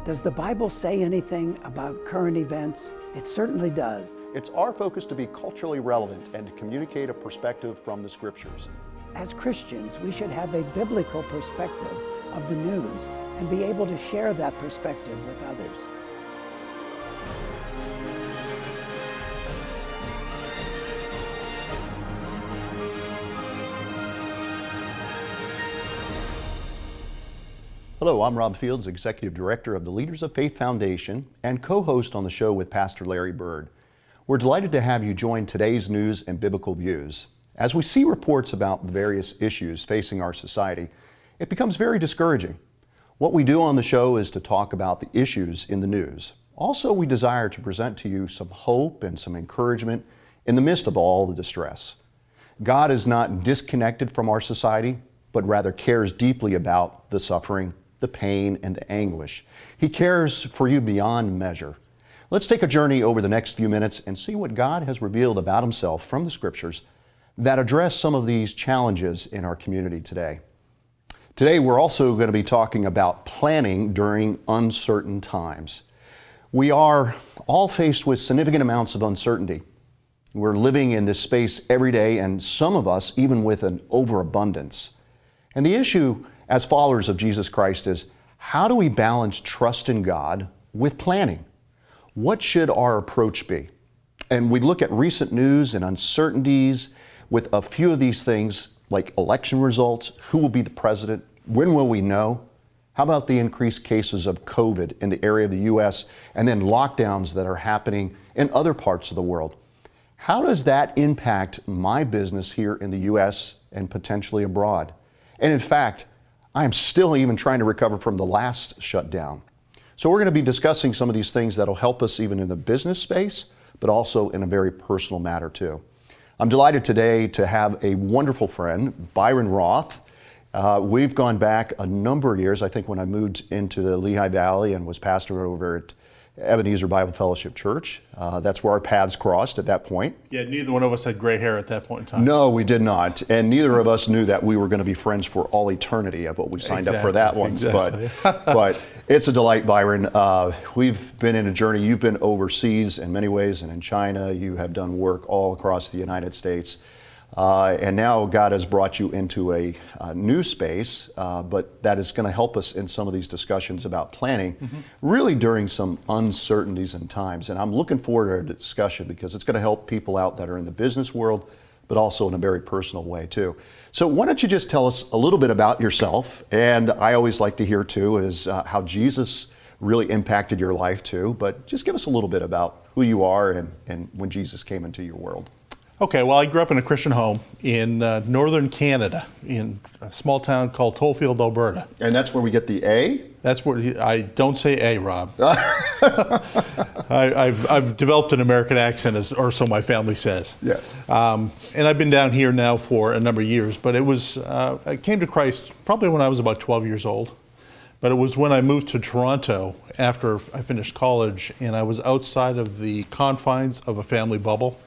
Does the Bible say anything about current events? It certainly does. It's our focus to be culturally relevant and to communicate a perspective from the Scriptures. As Christians, we should have a biblical perspective of the news and be able to share that perspective with others. Hello, I'm Rob Fields, Executive Director of the Leaders of Faith Foundation and co-host on the show with Pastor Larry Bird. We're delighted to have you join today's news and biblical views. As we see reports about the various issues facing our society, it becomes very discouraging. What we do on the show is to talk about the issues in the news. Also, we desire to present to you some hope and some encouragement in the midst of all the distress. God is not disconnected from our society, but rather cares deeply about the suffering, the pain, and the anguish. He cares for you beyond measure. Let's take a journey over the next few minutes and see what God has revealed about Himself from the Scriptures that address some of these challenges in our community today. Today, we're also going to be talking about planning during uncertain times. We are all faced with significant amounts of uncertainty. We're living in this space every day, and some of us even with an overabundance. And the issue as followers of Jesus Christ is, how do we balance trust in God with planning? What should our approach be? And we look at recent news and uncertainties with a few of these things like election results, who will be the president, when will we know? How about the increased cases of COVID in the area of the U.S. and then lockdowns that are happening in other parts of the world? How does that impact my business here in the U.S. and potentially abroad? And in fact, I am still even trying to recover from the last shutdown. So we're going to be discussing some of these things that'll help us even in the business space, but also in a very personal matter too. I'm delighted today to have a wonderful friend, Byron Roth. We've gone back a number of years. I think when I moved into the Lehigh Valley and was pastor over at Ebenezer Bible Fellowship Church. That's where our paths crossed at that point. Yeah, neither one of us had gray hair at that point in time. No, we did not. And neither of us knew that we were going to be friends for all eternity, but we signed up for that one. Exactly. But it's a delight, Byron. We've been in a journey. You've been overseas in many ways and in China. You have done work all across the United States. And now God has brought you into a new space, but that is going to help us in some of these discussions about planning, really during some uncertainties and times. And I'm looking forward to our discussion because it's going to help people out that are in the business world, but also in a very personal way too. So why don't you just tell us a little bit about yourself? And I always like to hear too is how Jesus really impacted your life too, but just give us a little bit about who you are and when Jesus came into your world. Okay, well, I grew up in a Christian home in northern Canada, in a small town called Tollfield, Alberta. And that's where we get the A? That's where I don't say A, Rob. I've developed an American accent, or so my family says. Yeah. And I've been down here now for a number of years, but it was I came to Christ probably when I was about 12 years old. But it was when I moved to Toronto after I finished college, and I was outside of the confines of a family bubble,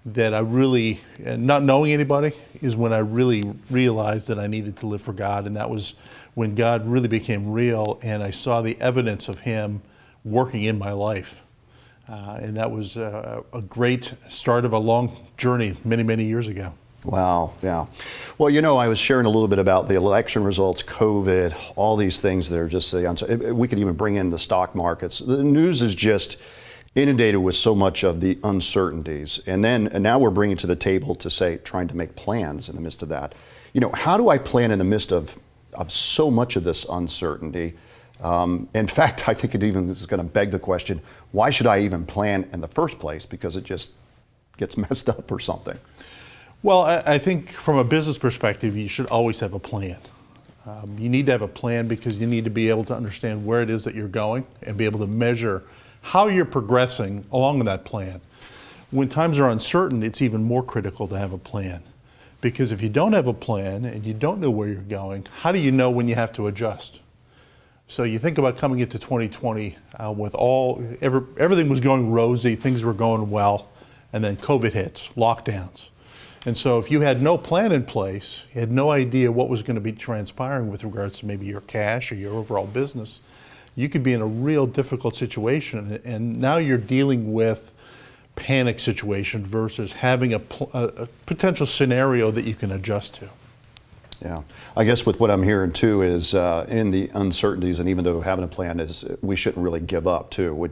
that I really, not knowing anybody, is when I really realized that I needed to live for God. And that was when God really became real and I saw the evidence of Him working in my life. And that was a great start of a long journey many, many years ago. Wow, yeah. Well, you know, I was sharing a little bit about the election results, COVID, all these things that are just, we could even bring in the stock markets. The news is just inundated with so much of the uncertainties. And now we're bringing to the table to say, trying to make plans in the midst of that. You know, how do I plan in the midst of so much of this uncertainty? In fact, I think this is going to beg the question, why should I even plan in the first place? Because it just gets messed up or something. Well, I think from a business perspective, you should always have a plan. You need to have a plan because you need to be able to understand where it is that you're going and be able to measure how you're progressing along that plan. When times are uncertain, it's even more critical to have a plan. Because if you don't have a plan and you don't know where you're going, how do you know when you have to adjust? So you think about coming into 2020 with everything was going rosy, things were going well, and then COVID hits, lockdowns. And so if you had no plan in place, you had no idea what was going to be transpiring with regards to maybe your cash or your overall business, you could be in a real difficult situation, and now you're dealing with panic situation versus having a potential scenario that you can adjust to. Yeah, I guess with what I'm hearing too is in the uncertainties, and even though having a plan is, we shouldn't really give up too.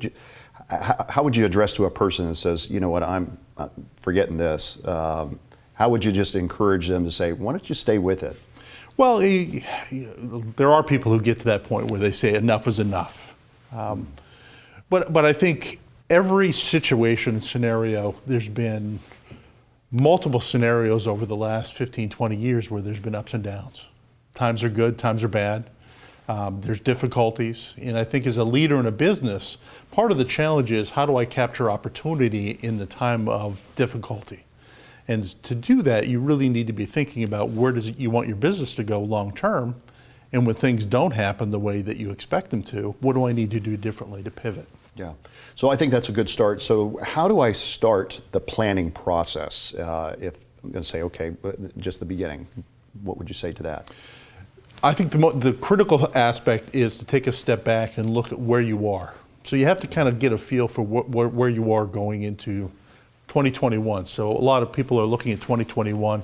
How would you address to a person that says, you know what, I'm forgetting this? How would you just encourage them to say, why don't you stay with it? Well, there are people who get to that point where they say enough is enough. But I think every situation, scenario, there's been multiple scenarios over the last 15, 20 years where there's been ups and downs. Times are good, times are bad. There's difficulties. And I think as a leader in a business, part of the challenge is how do I capture opportunity in the time of difficulty? And to do that, you really need to be thinking about where does you want your business to go long term, and when things don't happen the way that you expect them to, what do I need to do differently to pivot? Yeah, so I think that's a good start. So how do I start the planning process? If I'm going to say, okay, just the beginning, what would you say to that? I think the critical aspect is to take a step back and look at where you are. So you have to kind of get a feel for where you are going into 2021. So a lot of people are looking at 2021.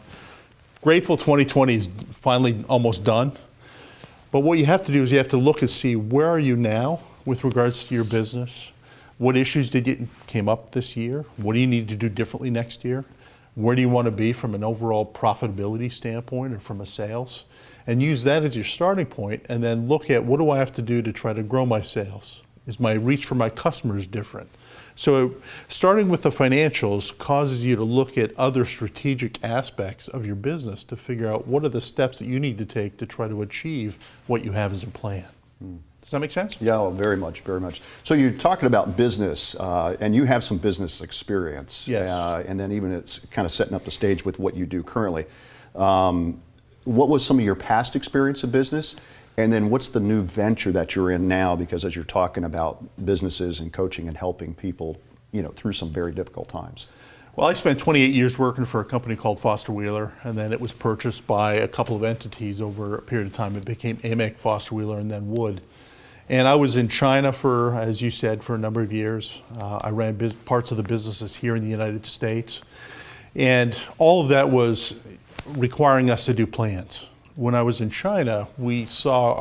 Grateful 2020 is finally almost done. But what you have to do is you have to look and see where are you now with regards to your business. What issues came up this year? What do you need to do differently next year? Where do you want to be from an overall profitability standpoint or from a sales? And use that as your starting point, and then look at what do I have to do to try to grow my sales? Is my reach for my customers different? So starting with the financials causes you to look at other strategic aspects of your business to figure out what are the steps that you need to take to try to achieve what you have as a plan. Does that make sense? Yeah, well, very much, very much. So you're talking about business, and you have some business experience. Yes. And then even it's kind of setting up the stage with what you do currently. What was some of your past experience of business? And then what's the new venture that you're in now? Because as you're talking about businesses and coaching and helping people, through some very difficult times. Well, I spent 28 years working for a company called Foster Wheeler, and then it was purchased by a couple of entities over a period of time. It became AMEC Foster Wheeler and then Wood. And I was in China for, as you said, for a number of years. I ran parts of the businesses here in the United States. And all of that was requiring us to do plans. When I was in China, we saw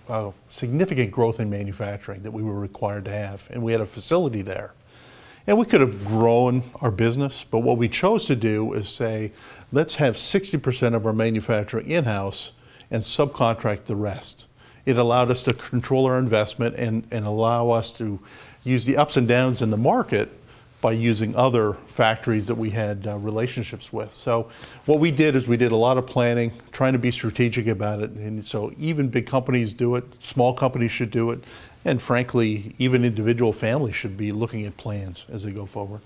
our significant growth in manufacturing that we were required to have, and we had a facility there. And we could have grown our business, but what we chose to do is say, let's have 60% of our manufacturing in-house and subcontract the rest. It allowed us to control our investment and allow us to use the ups and downs in the market by using other factories that we had relationships with. So what we did is we did a lot of planning, trying to be strategic about it. And so even big companies do it, small companies should do it, and frankly, even individual families should be looking at plans as they go forward.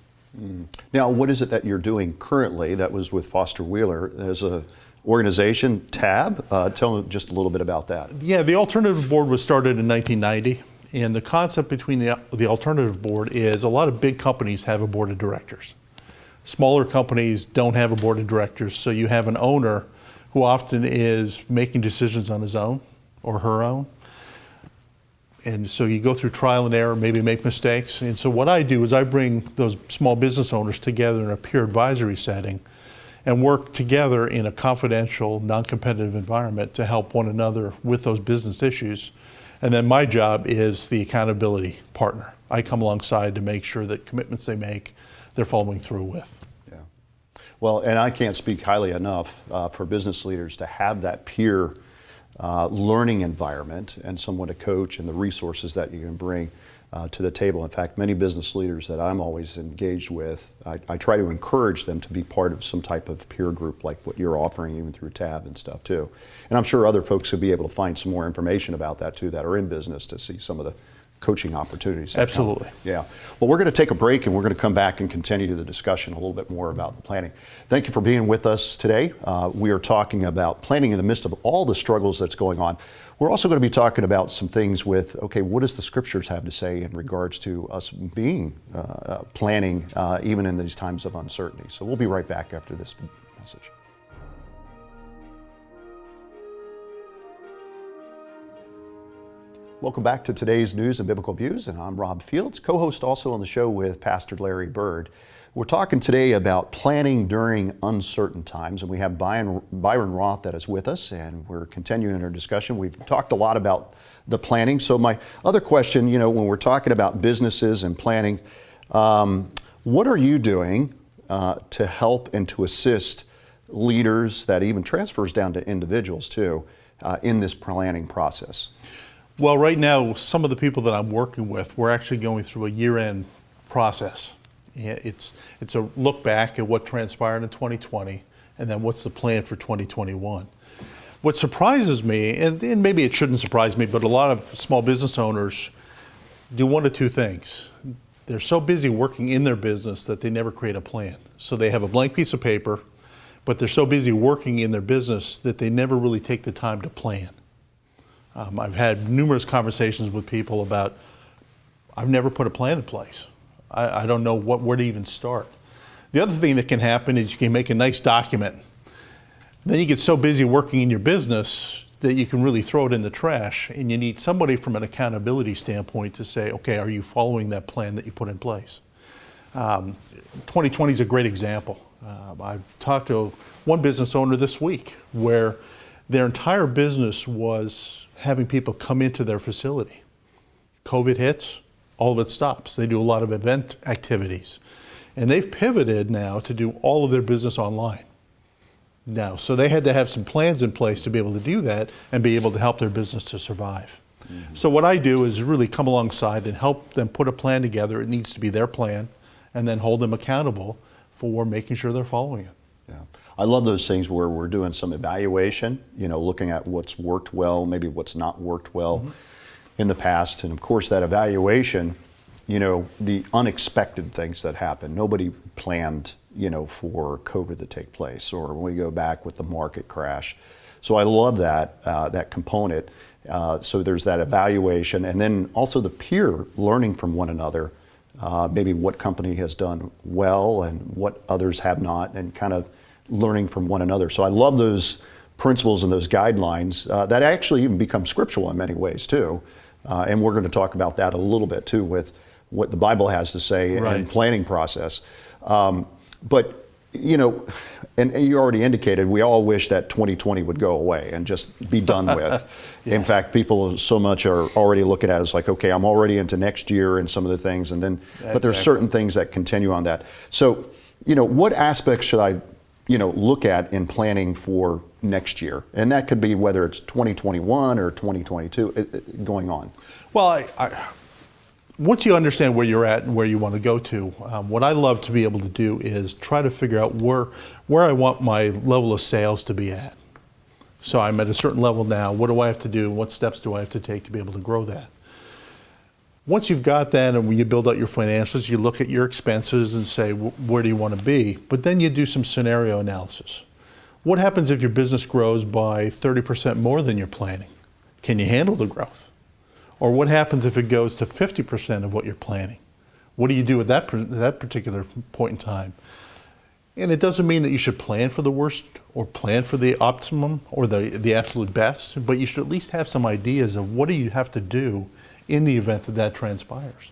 Now, what is it that you're doing currently that was with Foster Wheeler? There's a organization, TAB. Tell me just a little bit about that. Yeah, the Alternative Board was started in 1990. And the concept between the Alternative Board is a lot of big companies have a board of directors. Smaller companies don't have a board of directors, so you have an owner who often is making decisions on his own or her own. And so you go through trial and error, maybe make mistakes. And so what I do is I bring those small business owners together in a peer advisory setting and work together in a confidential, non-competitive environment to help one another with those business issues. And then my job is the accountability partner. I come alongside to make sure that commitments they make, they're following through with. Yeah. Well, and I can't speak highly enough for business leaders to have that peer learning environment and someone to coach and the resources that you can bring to the table. In fact, many business leaders that I'm always engaged with, I try to encourage them to be part of some type of peer group like what you're offering, even through TAB and stuff too. And I'm sure other folks will be able to find some more information about that too that are in business to see some of the coaching opportunities. Absolutely. Yeah. Well, we're going to take a break and we're going to come back and continue the discussion a little bit more about the planning. Thank you for being with us today. We are talking about planning in the midst of all the struggles that's going on. We're also going to be talking about some things with, okay, what does the scriptures have to say in regards to us being planning even in these times of uncertainty. So we'll be right back after this message. Welcome back to today's News and Biblical Views, and I'm Rob Fields, co-host also on the show with Pastor Larry Bird. We're talking today about planning during uncertain times, and we have Byron Roth that is with us, and we're continuing our discussion. We've talked a lot about the planning. So my other question, when we're talking about businesses and planning, what are you doing to help and to assist leaders, that even transfers down to individuals too, in this planning process? Well, right now, some of the people that I'm working with, we're actually going through a year-end process. It's a look back at what transpired in 2020, and then what's the plan for 2021. What surprises me, and maybe it shouldn't surprise me, but a lot of small business owners do one of two things. They're so busy working in their business that they never create a plan. So they have a blank piece of paper, but they're so busy working in their business that they never really take the time to plan. I've had numerous conversations with people about, I've never put a plan in place. I don't know where to even start. The other thing that can happen is you can make a nice document. Then you get so busy working in your business that you can really throw it in the trash, and you need somebody from an accountability standpoint to say, okay, are you following that plan that you put in place? 2020 is a great example. I've talked to one business owner this week where their entire business was having people come into their facility. COVID hits, all of it stops. They do a lot of event activities. And they've pivoted now to do all of their business online. Now, so they had to have some plans in place to be able to do that and be able to help their business to survive. Mm-hmm. So what I do is really come alongside and help them put a plan together. It needs to be their plan, and then hold them accountable for making sure they're following it. Yeah. I love those things where we're doing some evaluation, looking at what's worked well, maybe what's not worked well in the past. And of course, that evaluation, the unexpected things that happen. Nobody planned, for COVID to take place, or when we go back with the market crash. So I love that component. So there's that evaluation, and then also the peer learning from one another. Maybe what company has done well and what others have not, and kind of learning from one another. So I love those principles and those guidelines that actually even become scriptural in many ways too. And we're going to talk about that a little bit too, with what the Bible has to say in planning process. But and you already indicated, we all wish that 2020 would go away and just be done with. Yes. In fact, people so much are already looking at it as like, okay, I'm already into next year and some of the things, and then, but there's certain things that continue on that. So, what aspects should I, look at in planning for next year? And that could be whether it's 2021 or 2022 going on. Well, once you understand where you're at and where you want to go to, what I love to be able to do is try to figure out where I want my level of sales to be at. So I'm at a certain level now. What do I have to do? What steps do I have to take to be able to grow that? Once you've got that, and when you build out your financials, you look at your expenses and say, where do you want to be? But then you do some scenario analysis. What happens if your business grows by 30% more than you're planning? Can you handle the growth? Or what happens if it goes to 50% of what you're planning? What do you do at that particular point in time? And it doesn't mean that you should plan for the worst or plan for the optimum or the absolute best, but you should at least have some ideas of what do you have to do in the event that transpires.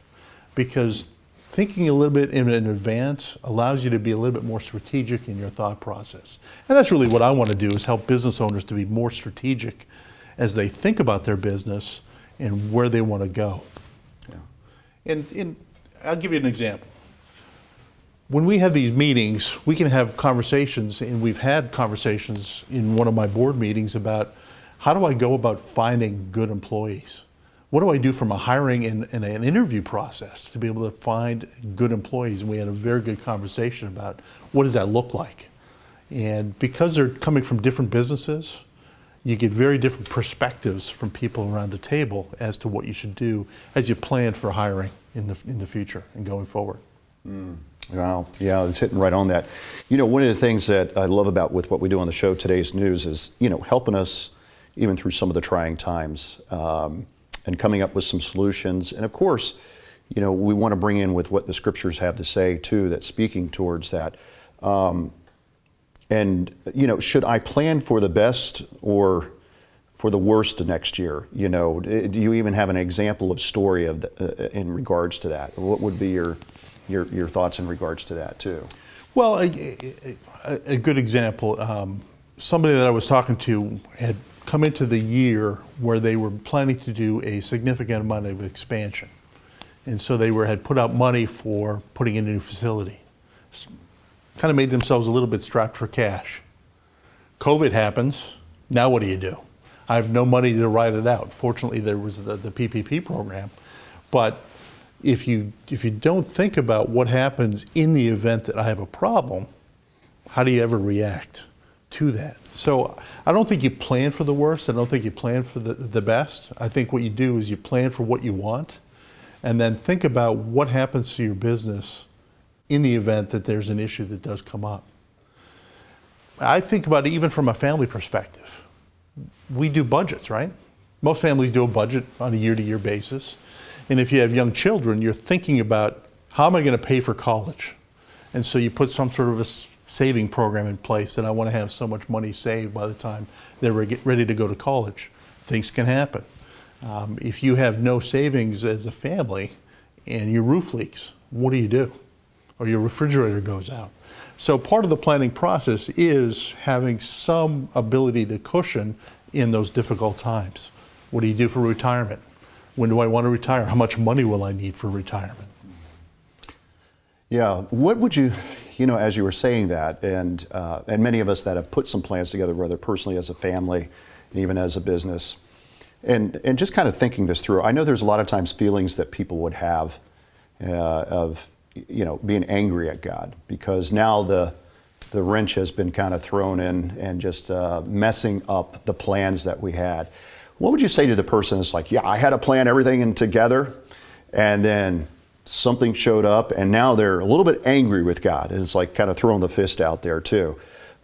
Because thinking a little bit in advance allows you to be a little bit more strategic in your thought process. And that's really what I want to do, is help business owners to be more strategic as they think about their business and where they want to go. Yeah. And I'll give you an example. When we have these meetings, we can have conversations, and we've had conversations in one of my board meetings about how do I go about finding good employees? What do I do from a hiring and an interview process to be able to find good employees? And we had a very good conversation about what does that look like? And because they're coming from different businesses, you get very different perspectives from people around the table as to what you should do as you plan for hiring in the future and going forward. Wow, yeah, it's hitting right on that. One of the things that I love about with what we do on the show, Today's News, is helping us even through some of the trying times, and coming up with some solutions. And of course, we want to bring in with what the scriptures have to say too, that's speaking towards that. And should I plan for the best or for the worst of next year? You know, do you even have an example of story of in regards to that? What would be your thoughts in regards to that too? Well, a good example, somebody that I was talking to had come into the year where they were planning to do a significant amount of expansion. And so they had put out money for putting in a new facility. Kind of made themselves a little bit strapped for cash. COVID happens. Now what do? I have no money to ride it out. Fortunately, there was the PPP program. But if you don't think about what happens in the event that I have a problem, how do you ever react to that? So I don't think you plan for the worst. I don't think you plan for the best. I think what you do is you plan for what you want, and then think about what happens to your business in the event that there's an issue that does come up. I think about it even from a family perspective. We do budgets, right? Most families do a budget on a year-to-year basis. And if you have young children, you're thinking about, how am I going to pay for college? And so you put some sort of a saving program in place that I want to have so much money saved by the time they're ready to go to college. Things can happen. If you have no savings as a family and your roof leaks, what do? Or your refrigerator goes out. So part of the planning process is having some ability to cushion in those difficult times. What do you do for retirement? When do I want to retire? How much money will I need for retirement? Yeah, what would you as you were saying that, and many of us that have put some plans together, whether personally as a family and even as a business, and just kind of thinking this through, I know there's a lot of times feelings that people would have of being angry at God, because now the wrench has been kind of thrown in and just messing up the plans that we had. What would you say to the person that's like, yeah, I had a plan, everything and together, and then something showed up and now they're a little bit angry with God, and it's like kind of throwing the fist out there too.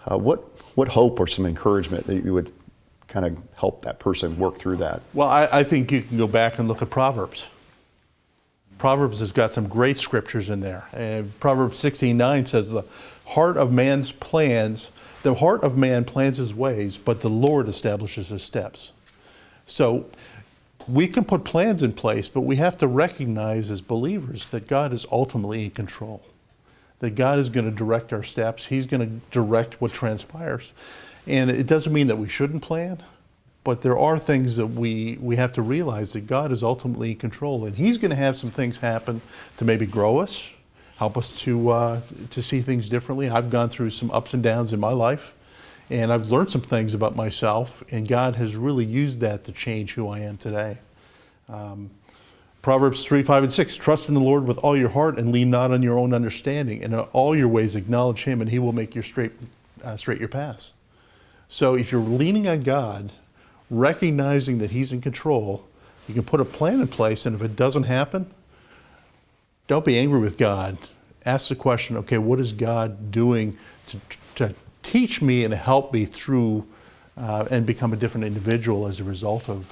What hope or some encouragement that you would kind of help that person work through that? Well, I think you can go back and look at Proverbs. Proverbs has got some great scriptures in there. And Proverbs 16:9 says, the heart of man plans his ways, but the Lord establishes his steps. So we can put plans in place, but we have to recognize as believers that God is ultimately in control. That God is going to direct our steps. He's going to direct what transpires. And it doesn't mean that we shouldn't plan, but there are things that we have to realize that God is ultimately in control, and He's going to have some things happen to maybe grow us, help us to see things differently. I've gone through some ups and downs in my life, and I've learned some things about myself, and God has really used that to change who I am today. Proverbs 3:5-6, trust in the Lord with all your heart and lean not on your own understanding, and in all your ways acknowledge Him, and He will make you straight your paths. So if you're leaning on God, recognizing that He's in control, you can put a plan in place, and if it doesn't happen, don't be angry with God. Ask the question, okay, what is God doing to teach me and help me through and become a different individual as a result of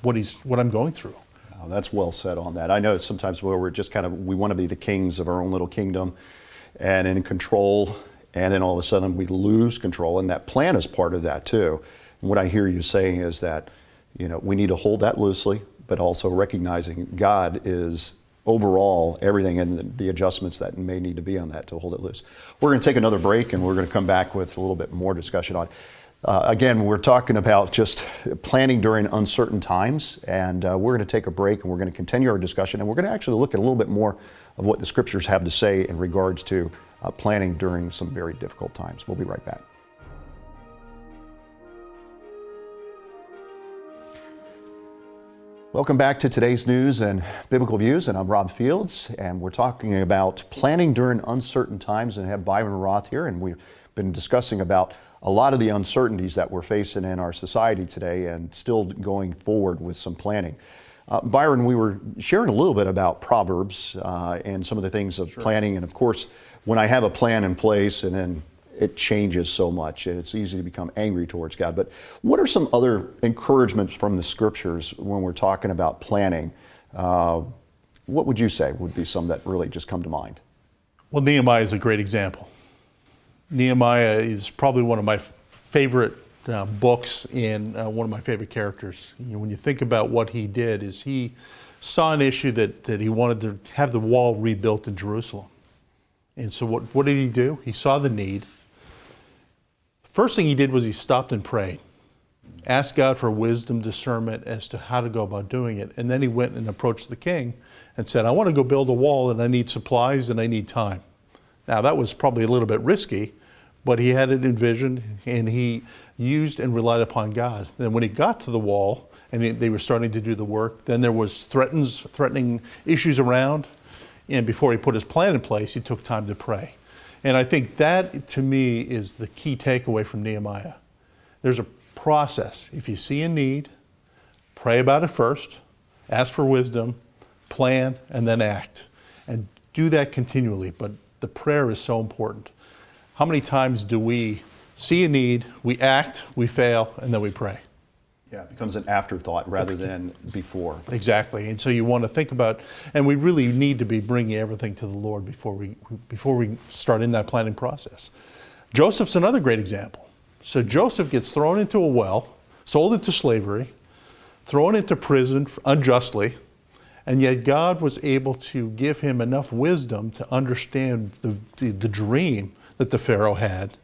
what I'm going through? Oh, that's well said on that. I know sometimes where we're just we want to be the kings of our own little kingdom and in control, and then all of a sudden we lose control, and that plan is part of that too. And what I hear you saying is that, we need to hold that loosely, but also recognizing God is overall everything and the adjustments that may need to be on that to hold it loose. We're going to take another break, and we're going to come back with a little bit more discussion on again, we're talking about just planning during uncertain times, and we're going to take a break, and we're going to continue our discussion, and we're going to actually look at a little bit more of what the scriptures have to say in regards to planning during some very difficult times. We'll be right back. Welcome back to today's News and Biblical Views, and I'm Rob Fields, and we're talking about planning during uncertain times, and I have Byron Roth here, and we've been discussing about a lot of the uncertainties that we're facing in our society today and still going forward with some planning. Byron, we were sharing a little bit about Proverbs and some of the things of planning, and of course, when I have a plan in place and then it changes so much, it's easy to become angry towards God. But what are some other encouragements from the scriptures when we're talking about planning? What would you say would be some that really just come to mind? Well, Nehemiah is a great example. Nehemiah is probably one of my favorite books in one of my favorite characters. When you think about what he did, is he saw an issue that he wanted to have the wall rebuilt in Jerusalem. And so what did he do? He saw the need. First thing he did was he stopped and prayed. Asked God for wisdom, discernment as to how to go about doing it. And then he went and approached the king and said, I want to go build a wall and I need supplies and I need time. Now that was probably a little bit risky, but he had it envisioned and he used and relied upon God. Then when he got to the wall and they were starting to do the work, then there was threatening issues around. And before he put his plan in place, he took time to pray. And I think that, to me, is the key takeaway from Nehemiah. There's a process. If you see a need, pray about it first, ask for wisdom, plan, and then act. And do that continually. But the prayer is so important. How many times do we see a need, we act, we fail, and then we pray? Yeah, it becomes an afterthought rather than before. Exactly, and so you want to think about, and we really need to be bringing everything to the Lord before we start in that planning process. Joseph's another great example. So Joseph gets thrown into a well, sold into slavery, thrown into prison unjustly, and yet God was able to give him enough wisdom to understand the dream that the Pharaoh had.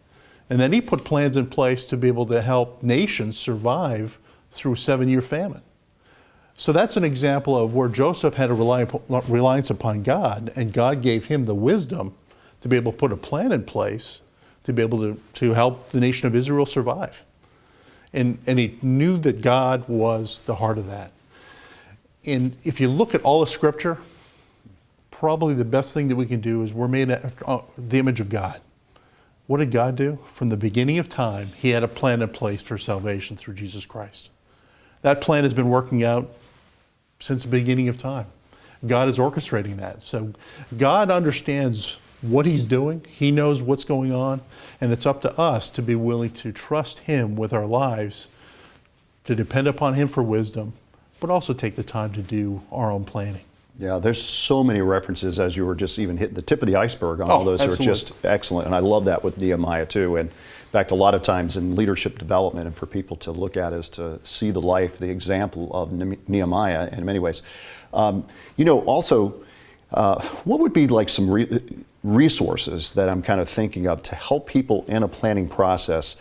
And then he put plans in place to be able to help nations survive through a 7-year famine. So that's an example of where Joseph had a reliance upon God, and God gave him the wisdom to be able to put a plan in place to be able to help the nation of Israel survive. And he knew that God was the heart of that. And if you look at all of Scripture, probably the best thing that we can do is we're made after the image of God. What did God do? From the beginning of time, he had a plan in place for salvation through Jesus Christ. That plan has been working out since the beginning of time. God is orchestrating that. So God understands what he's doing. He knows what's going on. And it's up to us to be willing to trust him with our lives, to depend upon him for wisdom, but also take the time to do our own planning. Yeah, there's so many references, as you were just even hitting the tip of the iceberg on all those absolutely. Are just excellent. And I love that with Nehemiah too. And in fact, a lot of times in leadership development and for people to look at is to see the life, the example of Nehemiah in many ways. Also, what would be like some resources that I'm kind of thinking of to help people in a planning process?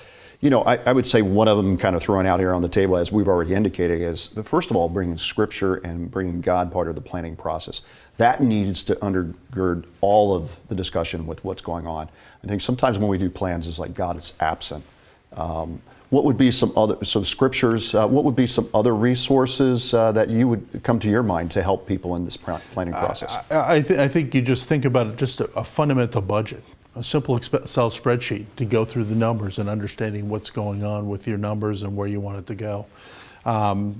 I would say one of them kind of throwing out here on the table, as we've already indicated, is first of all, bringing Scripture and bringing God part of the planning process. That needs to undergird all of the discussion with what's going on. I think sometimes when we do plans, it's like God is absent. What would be some other, scriptures, what would be some other resources that you would come to your mind to help people in this planning process? I think you just think about it, just a fundamental budget. A simple Excel spreadsheet to go through the numbers and understanding what's going on with your numbers and where you want it to go.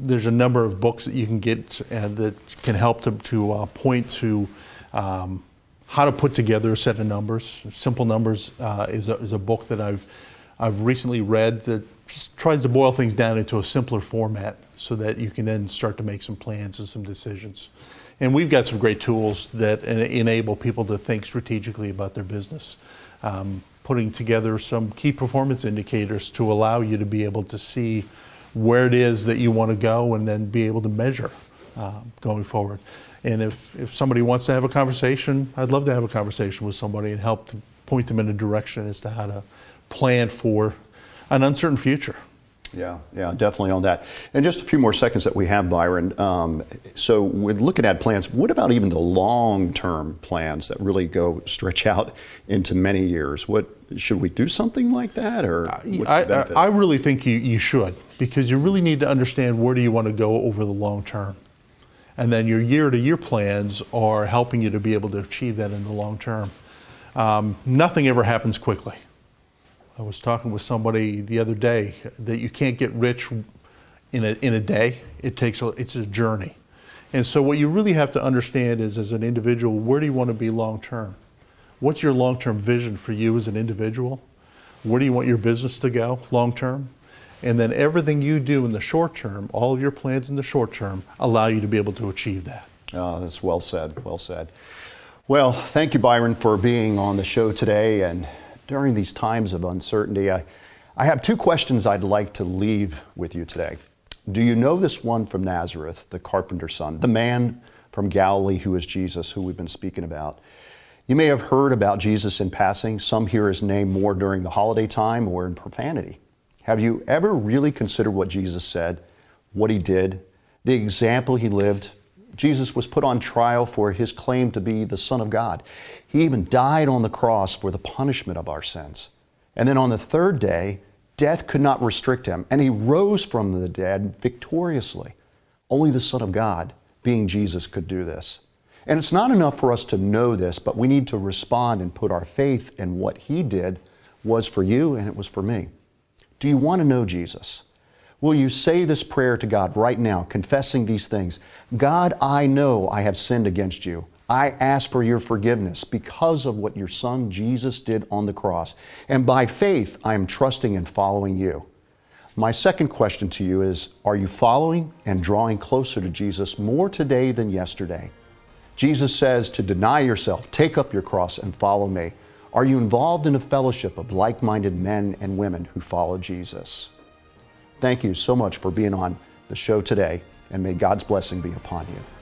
There's a number of books that you can get that can help to point to how to put together a set of numbers. Simple Numbers is a book that I've recently read that just tries to boil things down into a simpler format so that you can then start to make some plans and some decisions. And we've got some great tools that enable people to think strategically about their business. Putting together some key performance indicators to allow you to be able to see where it is that you want to go and then be able to measure going forward. And if somebody wants to have a conversation, I'd love to have a conversation with somebody and help to point them in a direction as to how to plan for an uncertain future. Yeah, definitely on that. And just a few more seconds that we have, Byron. So with looking at plans, what about even the long-term plans that really stretch out into many years? Should we do something like that, or what's the benefit? I really think you should, because you really need to understand where do you want to go over the long term. And then your year-to-year plans are helping you to be able to achieve that in the long term. Nothing ever happens quickly. I was talking with somebody the other day that you can't get rich in a day. It's a journey. And so what you really have to understand is, as an individual, where do you want to be long term? What's your long term vision for you as an individual? Where do you want your business to go long term? And then everything you do in the short term, all of your plans in the short term, allow you to be able to achieve that. Oh, that's well said, well said. Well, thank you, Byron, for being on the show today. And during these times of uncertainty, I have two questions I'd like to leave with you today. Do you know this one from Nazareth, the carpenter's son, the man from Galilee who is Jesus, who we've been speaking about? You may have heard about Jesus in passing. Some hear his name more during the holiday time or in profanity. Have you ever really considered what Jesus said, what he did, the example he lived? Jesus was put on trial for his claim to be the Son of God. He even died on the cross for the punishment of our sins. And then on the third day, death could not restrict him, and he rose from the dead victoriously. Only the Son of God, being Jesus, could do this. And it's not enough for us to know this, but we need to respond and put our faith in what he did was for you and it was for me. Do you want to know Jesus? Will you say this prayer to God right now, confessing these things? God, I know I have sinned against you. I ask for your forgiveness because of what your Son Jesus did on the cross. And by faith, I am trusting and following you. My second question to you is, are you following and drawing closer to Jesus more today than yesterday? Jesus says to deny yourself, take up your cross and follow me. Are you involved in a fellowship of like-minded men and women who follow Jesus? Thank you so much for being on the show today, and may God's blessing be upon you.